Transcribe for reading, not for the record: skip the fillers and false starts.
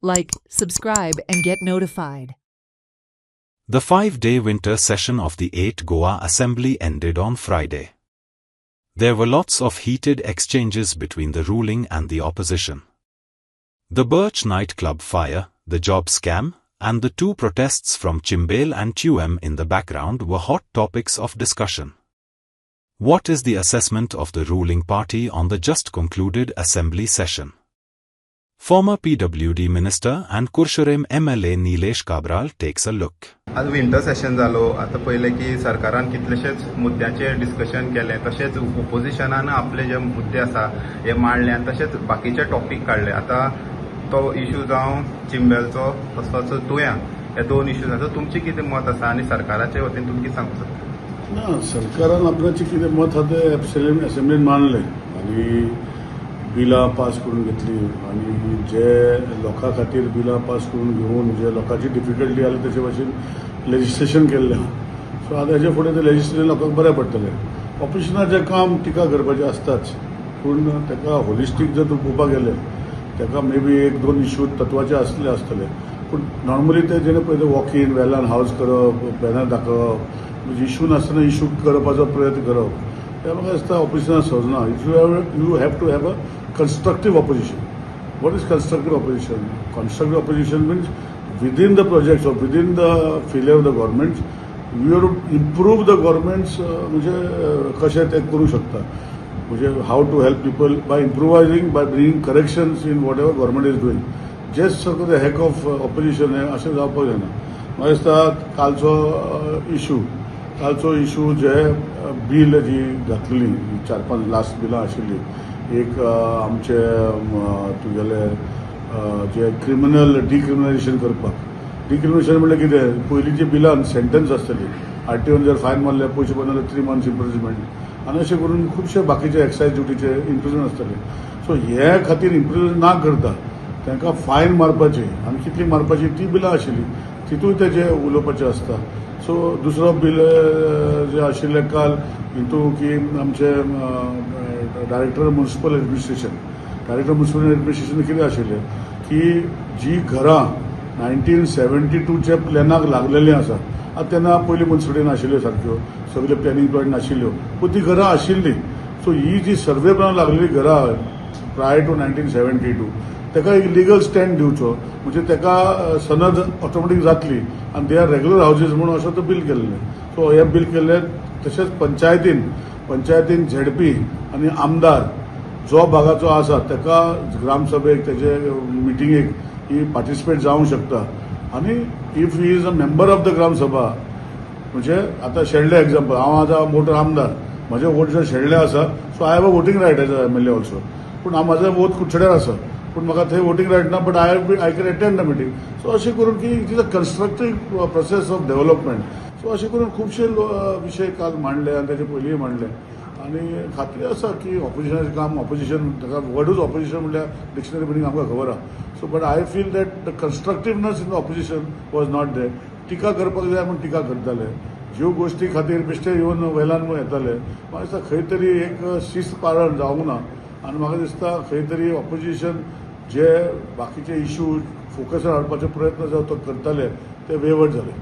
Like, subscribe, and get notified. The 5-day winter session of the 8th Goa Assembly ended on Friday. There were lots of heated exchanges between the ruling and the opposition. The Birch nightclub fire, the job scam, and the two protests from Chimbail and Tuem in the background were hot topics of discussion. What is the assessment of the ruling party on the just concluded assembly session? Former PWD Minister and Kursharem MLA Nilesh Kabral takes a look. आज winter session जालो. आता पहिले की सरकारान कितलेशेच मुद्द्यांचे discussion केले, तसेच ओपोजिशनान आपले जे मुद्दे आसा हे मांडले आनी तसेच बाकीचे टॉपिक काढले. आता तो इश्यू जावं चिंबेलचो तसोच तुया, हे दोन इश्यूज आसा. तुमचे कितें मत आसा आनी सरकाराचे वतीन तुमी कितें सांगूंक शकता? ना, सरकारान आपल्याचे कितें मत आसा तें असेंब्लीन मांडले आनी बिलां पास करून घेतली आनी जे लोकां खातीर बिलां पास करून घेवन जे लोकांची डिफिकल्टी आली तेचे भाशेन लेजिस्लेशन केल्लें आहा. सो आतां हेजे फुडें तें लेजिस्लेशन लोकांक बरें पडटलें. ऑपोजिशनाचें काम टिका करपाचें आसताच, पूण ताका होलिस्टीक जर तूं पळोवपाक गेलें ताका मे बी एक दोन इश्यू तत्वाचे आसतले, पूण नॉर्मली ते जेणे पळय ते वॉक इन वेलान हावज करप, बॅनर दाखोवप, म्हणजे इश्यू नासतना इश्यू करपाचो प्रयत्न करप, ते म्हाका दिसता ऑपोजिशनाक सोजना. You have to have a constructive opposition. What is constructive opposition? Constructive opposition means within the projects or within the failure of the government, you have to improve the government's म्हणजे कशें ते करू शकता, म्हणजे how to help people by improvising, by bringing corrections in whatever government is doing. Just सगळं the heck of opposition हे अशें जावपाक जायना. म्हाका दिसता कालचो इश्यू जे बील जी घातलेली 4-5 लास्ट बिलां आशिल्ली, एक आमचे तुगेले जे क्रिमिनल डिक्रिमिनलायझेशन करपाक, डिक्रिमिनलायझेशन म्हणजे कितें, पयलींची बिलान सेंटन्स आसतली, आरटीओन जर फायन मारले पयशे बनले 3 months इम्प्रिजमेंट आनी अशें करून खुबशे बाकीचे एक्सायज ड्युटीचे इम्प्रिजमेंट आसतले. सो हे खातीर इम्प्रिजमेंट ना करता तांकां फायन मारपाची आनी कितली मारपाची ती बिलां आशिल्ली, तितूय तेजे उलोवपाचें आसता. सो दुसरो बिल जे आशिल्ले काल हितू की आमचे डायरेक्टर म्युनिसिपल एडमिनिस्ट्रेशन कितें आशिल्लें की जी घरां 1972च्या प्लॅनाक लागलेलीं आसा, आतां तेन्ना पयलीं म्युनिसिपालिटी नाशिल्ल्यो सारक्यो, सगळ्यो प्लॅनिंग पॉयंट नाशिल्ल्यो, पूण ती घरां आशिल्लीं. सो ही जी सर्वे प्लॅन लागलेली घरां प्रायर टू 1972 ताका एक लिगल स्टँड दिवचो, म्हणजे ताका सनद ऑटोमॅटीक जातली आनी दे आर रेग्युलर हावजीस म्हणून असो तो बिल केल्लें. सो हे बिल केल्लें. तशेंच पंचायतीन झेडपी आनी आमदार जो भागाचो आसा ताका ग्रामसभेक तेजे मिटिंगेक ही पार्टिसिपेट जावंक शकता. आनी if he is a member of the gram sabha, म्हणजे आतां शेल्डे एग्जाम्पल, हांव आतां मोठो आमदार, म्हजें वोट जर शेल्डे आसा, so I have a voting right as a MLA also, पूण हांव म्हजें वोट कुडचड्यार आसा, पूण म्हाका थंय वोटींग रायट ना, but I can attend the meeting. So अशें करून की it is a constructive process of development. So अशें करून खुबशे विशय काल मांडले आनी तेचे पयलींय मांडले. आनी खात्री आसा की ऑपोजिशनाचें काम, ऑपोजिशन ताका वर्डूच ऑपोजिशन म्हणल्यार डिक्शनरी मिनींग आमकां खबर आहा. So but I feel that the constructiveness in the opposition was not there. टिका करपाक जाय म्हूण टिका करताले, ज्यो गोश्टी खातीर बेश्टे येवन वेलान येताले. म्हाका दिसता खंय तरी एक शिस्त पाळण जावंक ना आनी म्हाका दिसता खंय तरी ऑपोजिशन जे बाकीचे इश्यू फोकसान हाडपाचो प्रयत्न जो तो करताले ते वेवट जाले.